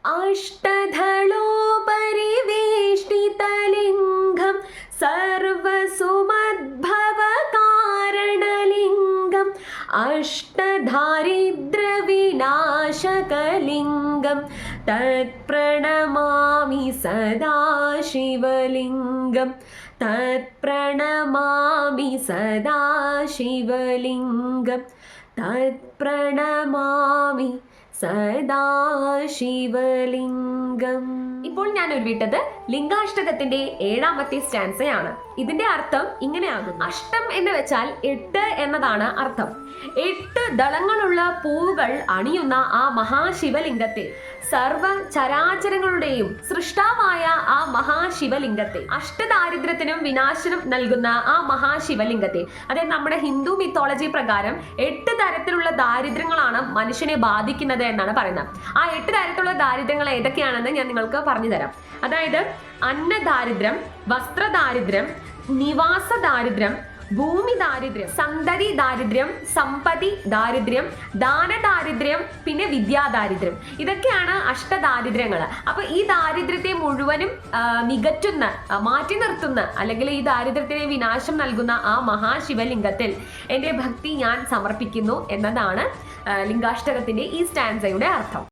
अष्टधलोपरिवेष्टितलिङ्गं सर्वसुमद्भवकारणलिङ्गम् अष्टदारिद्र्यविनाशकलिङ्गं तत्प्रणमामि सदा शिवलिङ्गं तत्प्रणमामि सदा शिवलिङ्गं തത്പ്രണമാമി സദാശിവലിംഗം. ഇപ്പോൾ ഞാൻ ഉരുവിട്ടത് ലിംഗാഷ്ടകത്തിന്റെ 7ാമത്തെ സ്റ്റാൻസയാണ്. ഇതിന്റെ അർത്ഥം ഇങ്ങനെയാകും. അഷ്ടം എന്ന് വെച്ചാൽ 8 എന്നതാണ് അർത്ഥം. 8 ദളങ്ങളുള്ള പൂവുകൾ അണിയുന്ന ആ മഹാശിവലിംഗത്തെ, സർവ ചരാചരങ്ങളുടെയും സൃഷ്ടാവായ ആ മഹാശിവലിംഗത്തെ, അഷ്ടദാരിദ്ര്യത്തിനും വിനാശനം നൽകുന്ന ആ മഹാശിവലിംഗത്തെ, അതായത് നമ്മുടെ ഹിന്ദു മിത്തോളജി പ്രകാരം 8 തരത്തിലുള്ള ദാരിദ്ര്യങ്ങളാണ് മനുഷ്യനെ ബാധിക്കുന്നത് എന്നാണ് പറയുന്നത്. ആ 8 തരത്തിലുള്ള ദാരിദ്ര്യങ്ങൾ ഏതൊക്കെയാണെന്ന് ഞാൻ നിങ്ങൾക്ക് പറഞ്ഞു തരാം. അതായത് അന്നദാരിദ്ര്യം, വസ്ത്രദാരിദ്ര്യം, നിവാസ ദാരിദ്ര്യം, ഭൂമി ദാരിദ്ര്യം, സന്തതി ദാരിദ്ര്യം, സമ്പത്തി ദാരിദ്ര്യം, ദാനദാരിദ്ര്യം, പിന്നെ വിദ്യാദാരിദ്ര്യം. ഇതൊക്കെയാണ് അഷ്ടദാരിദ്ര്യങ്ങൾ. അപ്പൊ ഈ ദാരിദ്ര്യത്തെ മുഴുവനും നികറ്റുന്ന, മാറ്റി നിർത്തുന്ന, അല്ലെങ്കിൽ ഈ ദാരിദ്ര്യത്തിന് വിനാശം നൽകുന്ന ആ മഹാശിവലിംഗത്തിൽ എൻ്റെ ഭക്തി ഞാൻ സമർപ്പിക്കുന്നു എന്നതാണ് ലിംഗാഷ്ടകത്തിന്റെ ഈ സ്റ്റാൻസയുടെ അർത്ഥം.